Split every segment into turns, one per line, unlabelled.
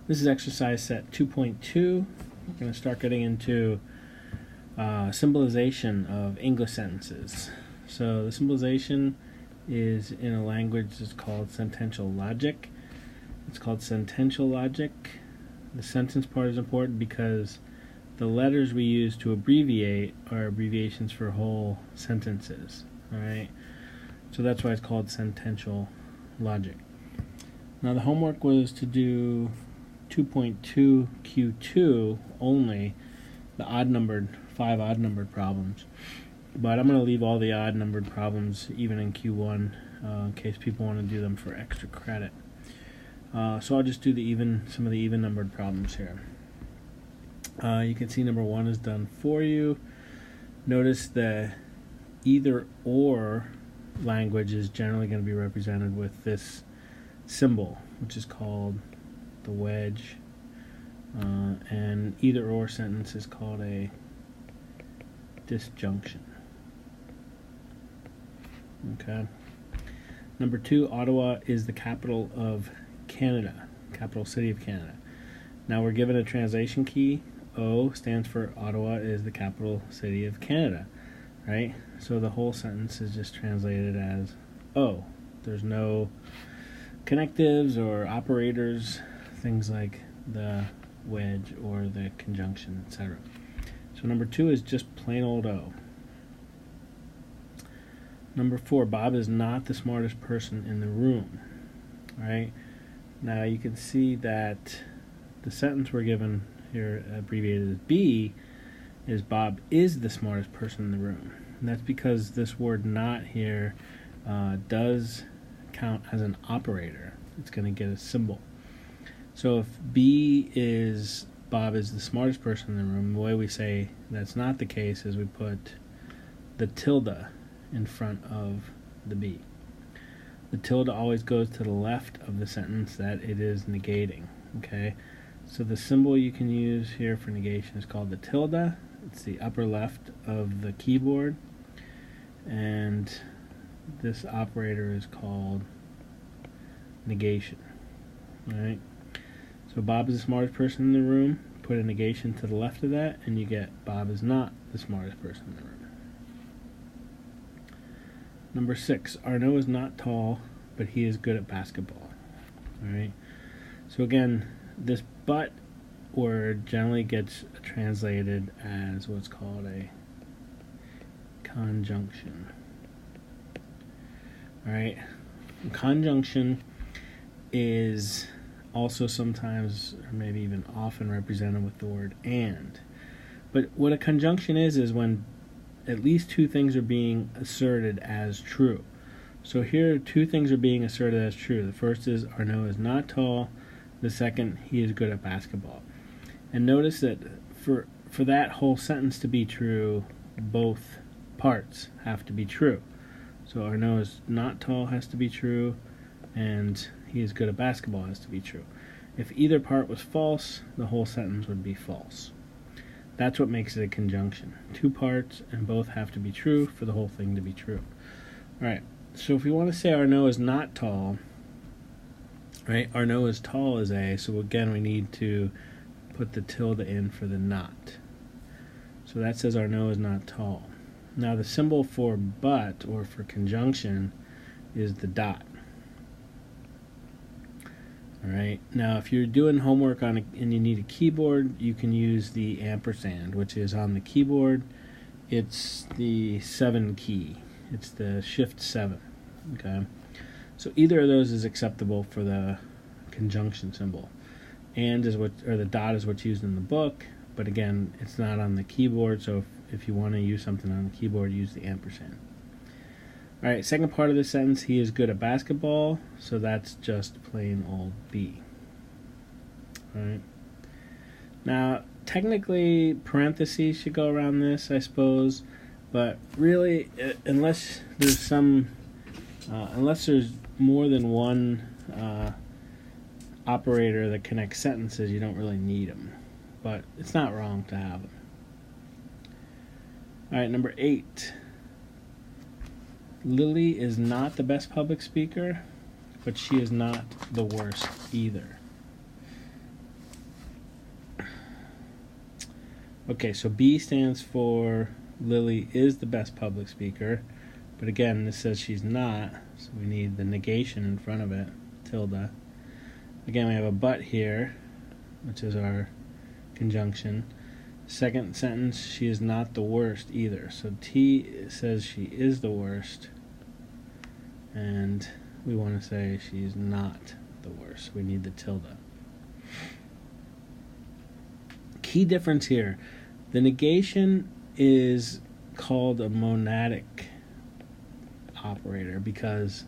This is exercise set 2.2. We're going to start getting into symbolization of English sentences. So the symbolization is in a language that's called sentential logic. It's called sentential logic. The sentence part is important because the letters we use to abbreviate are abbreviations for whole sentences. Alright? So that's why it's called sentential logic. Now the homework was to do 2.2 Q2 only, the five odd numbered problems. But I'm going to leave all the odd numbered problems even in Q1 in case people want to do them for extra credit. So I'll just do some of the even numbered problems here. You can see number 1 is done for you. Notice the either or language is generally going to be represented with this symbol, which is called the wedge, and either or sentence is called a disjunction. Okay. Number 2, Ottawa is the capital of Canada, capital city of Canada. Now we're given a translation key. O stands for Ottawa is the capital city of Canada, right? So the whole sentence is just translated as O. There's no connectives or operators, things like the wedge or the conjunction, etc. So number 2 is just plain old O. Number 4, Bob is not the smartest person in the room. Right? Now you can see that the sentence we're given here, abbreviated as B, is Bob is the smartest person in the room. And that's because this word not here does count as an operator. It's going to get a symbol. So if B is Bob is the smartest person in the room, the way we say that's not the case is we put the tilde in front of the B. The tilde always goes to the left of the sentence that it is negating. Okay, so the symbol you can use here for negation is called the tilde. It's the upper left of the keyboard, and this operator is called negation. Alright, so Bob is the smartest person in the room. Put a negation to the left of that, and you get Bob is not the smartest person in the room. Number 6, Arnaud is not tall, but he is good at basketball. Alright, so again, this but word generally gets translated as what's called a conjunction. Alright, conjunction is also sometimes, or maybe even often, represented with the word and. But what a conjunction is when at least two things are being asserted as true. So here, two things are being asserted as true. The first is Arnaud is not tall. The second, he is good at basketball. And notice that for that whole sentence to be true, both parts have to be true. So Arnaud is not tall has to be true, and he is good at basketball has to be true. If either part was false, the whole sentence would be false. That's what makes it a conjunction. Two parts, and both have to be true for the whole thing to be true. Alright, so if we want to say Arnaud is not tall, right, Arnaud is tall is A, so again we need to put the tilde in for the not. So that says Arnaud is not tall. Now the symbol for but, or for conjunction, is the dot. Alright, now if you're doing homework and you need a keyboard, you can use the ampersand, which is on the keyboard. It's the 7 key. It's the shift 7. Okay, so either of those is acceptable for the conjunction symbol. And is the dot is what's used in the book, but again, it's not on the keyboard, so if you want to use something on the keyboard, use the ampersand. Alright, second part of the sentence, he is good at basketball, so that's just plain old B. Alright. Now, technically, parentheses should go around this, I suppose, but really, unless there's more than one operator that connects sentences, you don't really need them. But it's not wrong to have them. Alright, number 8. Lily is not the best public speaker, but she is not the worst either. Okay, so B stands for Lily is the best public speaker. But again, this says she's not, so we need the negation in front of it, tilde. Again, we have a but here, which is our conjunction. Second sentence, she is not the worst either. So T says she is the worst, and we want to say she's not the worst. We need the tilde. Key difference here. The negation is called a monadic operator because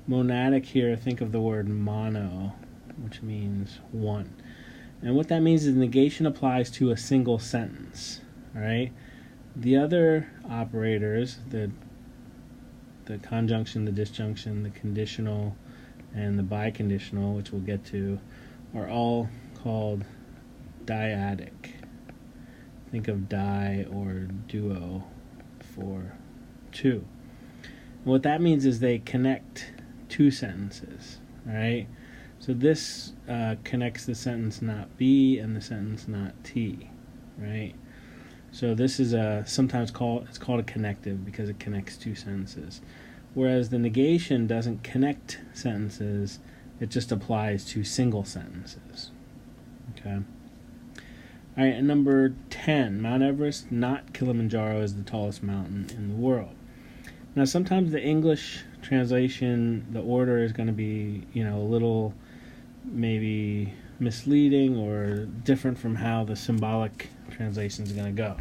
monadic here, think of the word mono, which means one. And what that means is negation applies to a single sentence. All right? The other operators, the conjunction, the disjunction, the conditional, and the biconditional, which we'll get to, are all called dyadic. Think of di or duo for two. And what that means is they connect two sentences. All right? So this connects the sentence not B and the sentence not T, right? So this is sometimes called a connective because it connects two sentences. Whereas the negation doesn't connect sentences, it just applies to single sentences. Okay. All right, and number 10, Mount Everest, not Kilimanjaro, is the tallest mountain in the world. Now sometimes the English translation, the order is going to be, a little maybe misleading or different from how the symbolic translation is going to go.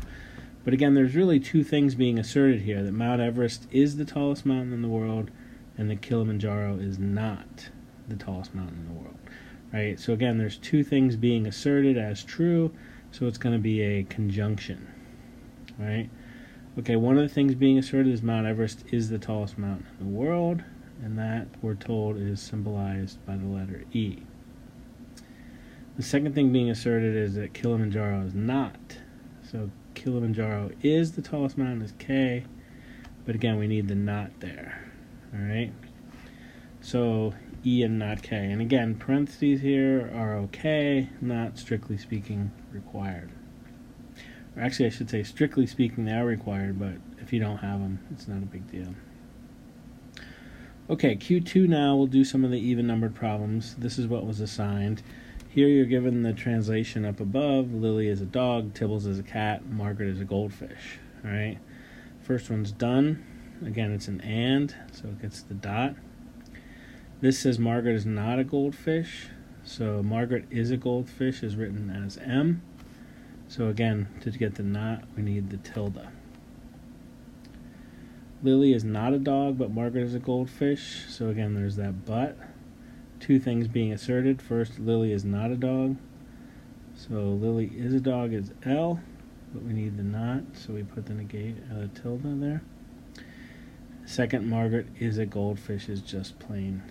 But again, there's really two things being asserted here, that Mount Everest is the tallest mountain in the world and that Kilimanjaro is not the tallest mountain in the world. Right? So again, there's two things being asserted as true, so it's going to be a conjunction. Right? Okay, one of the things being asserted is Mount Everest is the tallest mountain in the world, and that, we're told, is symbolized by the letter E. The second thing being asserted is that Kilimanjaro is not. So Kilimanjaro is the tallest mountain, is K, but again, we need the not there. All right? So E and not K. And again, parentheses here are okay, not strictly speaking required. Or actually, I should say, strictly speaking, they are required, but if you don't have them, it's not a big deal. Okay, Q2 now, we'll do some of the even-numbered problems. This is what was assigned. Here you're given the translation up above. Lily is a dog, Tibbles is a cat, Margaret is a goldfish. All right? First one's done. Again, it's an and, so it gets the dot. This says Margaret is not a goldfish, so Margaret is a goldfish is written as M. So again, to get the not, we need the tilde. Lily is not a dog, but Margaret is a goldfish. So again, there's that but. Two things being asserted. First, Lily is not a dog. So Lily is a dog is L, but we need the not, so we put the tilde there. Second, Margaret is a goldfish is just plain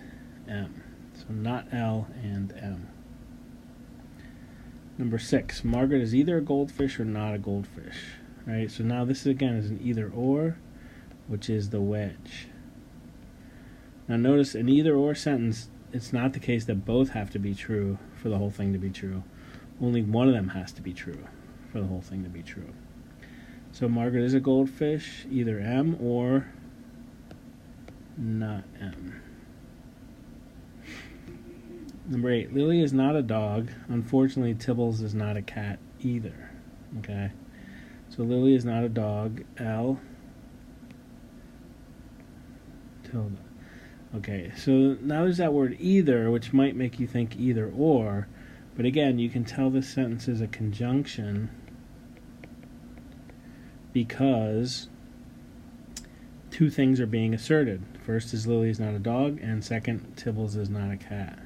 M. So not L and M. Number 6, Margaret is either a goldfish or not a goldfish. Right? So now this again is an either or, which is the wedge. Now notice an either or sentence, it's not the case that both have to be true for the whole thing to be true. Only one of them has to be true for the whole thing to be true. So Margaret is a goldfish, either M or not M. Number 8, Lily is not a dog. Unfortunately, Tibbles is not a cat either. Okay? So Lily is not a dog. L. Tilde. Okay, so now there's that word either, which might make you think either or. But again, you can tell this sentence is a conjunction because two things are being asserted. First is Lily is not a dog, and second, Tibbles is not a cat.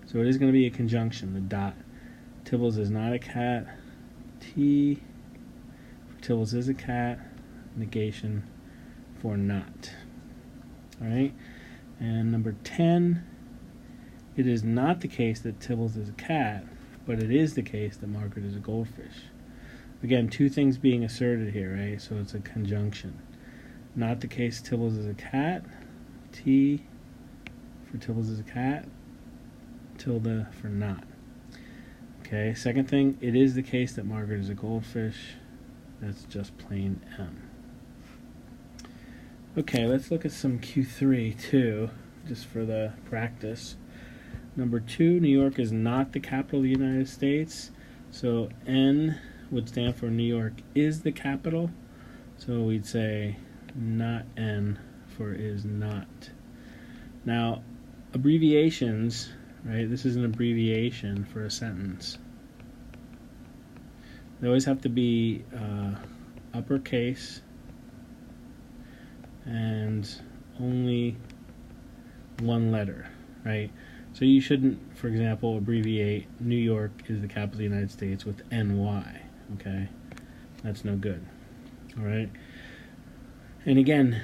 So it is going to be a conjunction, the dot. Tibbles is not a cat. T for Tibbles is a cat. Negation for not. Alright? And number 10, it is not the case that Tibbles is a cat, but it is the case that Margaret is a goldfish. Again, two things being asserted here, right? So it's a conjunction. Not the case Tibbles is a cat. T for Tibbles is a cat. Tilde for not. Okay, second thing, it is the case that Margaret is a goldfish. That's just plain M. Okay, let's look at some Q3 too, just for the practice. Number 2, New York is not the capital of the United States. So N would stand for New York is the capital. So we'd say not N for is not. Now, abbreviations, right? This is an abbreviation for a sentence. They always have to be uppercase and only one letter, right? So you shouldn't, for example, abbreviate New York is the capital of the United States with NY, okay? That's no good, all right? And again,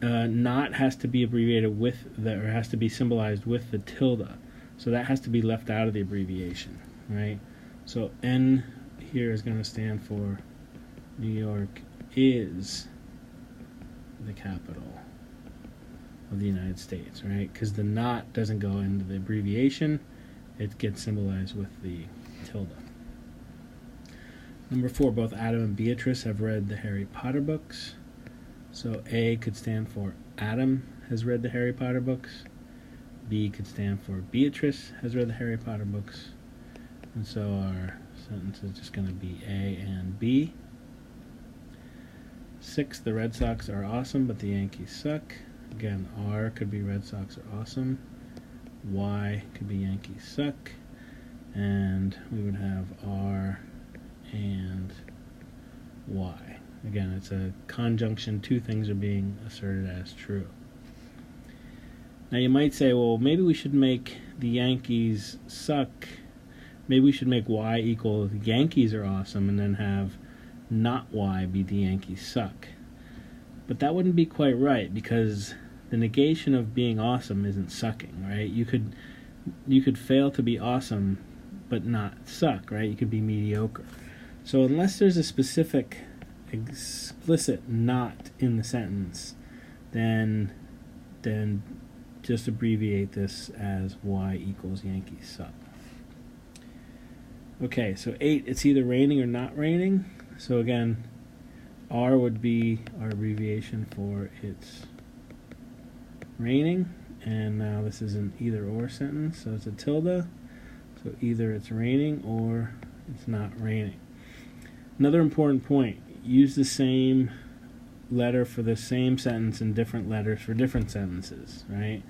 not has to be abbreviated with or has to be symbolized with the tilde. So that has to be left out of the abbreviation, right? So N here is going to stand for New York is the capital of the United States, right? Because the not doesn't go into the abbreviation. It gets symbolized with the tilde. Number 4, both Adam and Beatrice have read the Harry Potter books. So A could stand for Adam has read the Harry Potter books. B could stand for Beatrice has read the Harry Potter books. And so our sentence is just going to be A and B. 6, the Red Sox are awesome, but the Yankees suck. Again, R could be Red Sox are awesome. Y could be Yankees suck. And we would have R and Y. Again, it's a conjunction. Two things are being asserted as true. Now you might say, well, maybe we should make the Yankees suck. Maybe we should make Y equal the Yankees are awesome and then have not Y be the Yankees suck. But that wouldn't be quite right, because the negation of being awesome isn't sucking, right? You could fail to be awesome but not suck, right? You could be mediocre. So unless there's a specific explicit not in the sentence, then just abbreviate this as Y equals Yankees suck. Okay, so 8, it's either raining or not raining. So again, R would be our abbreviation for it's raining, and now this is an either or sentence, so it's a tilde. So either it's raining or it's not raining. Another important point, use the same letter for the same sentence and different letters for different sentences, right?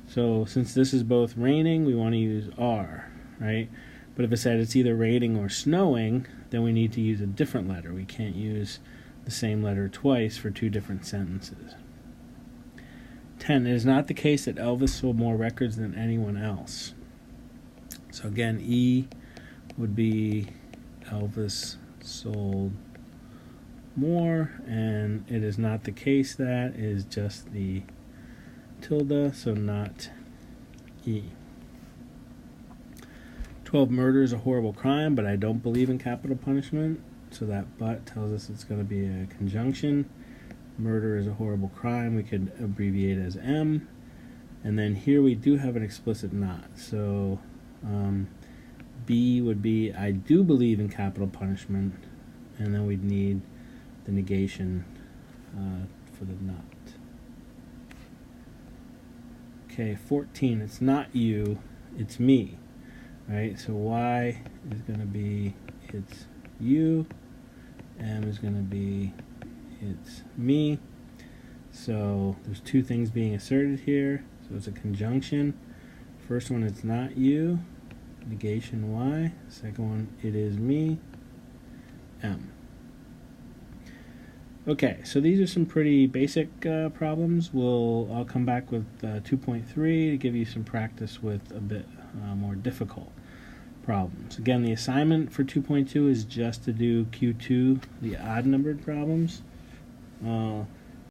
So since this is both raining, we want to use R, right? But if it said it's either raining or snowing, then we need to use a different letter. We can't use the same letter twice for two different sentences. 10, it is not the case that Elvis sold more records than anyone else. So again, E would be Elvis sold more, and it is not the case that is just the tilde, so not E. 12, murder is a horrible crime, but I don't believe in capital punishment. So that but tells us it's going to be a conjunction. Murder is a horrible crime. We could abbreviate as M. And then here we do have an explicit not. So B would be I do believe in capital punishment. And then we'd need the negation for the not. Okay, 14, it's not you, it's me. Right, so Y is going to be it's you, M is going to be it's me. So there's two things being asserted here. So it's a conjunction. First one, it's not you, negation Y. Second one, it is me, M. Okay, so these are some pretty basic problems. I'll come back with 2.3 to give you some practice with a bit more difficult problems. Again, the assignment for 2.2 is just to do Q2, the odd numbered problems.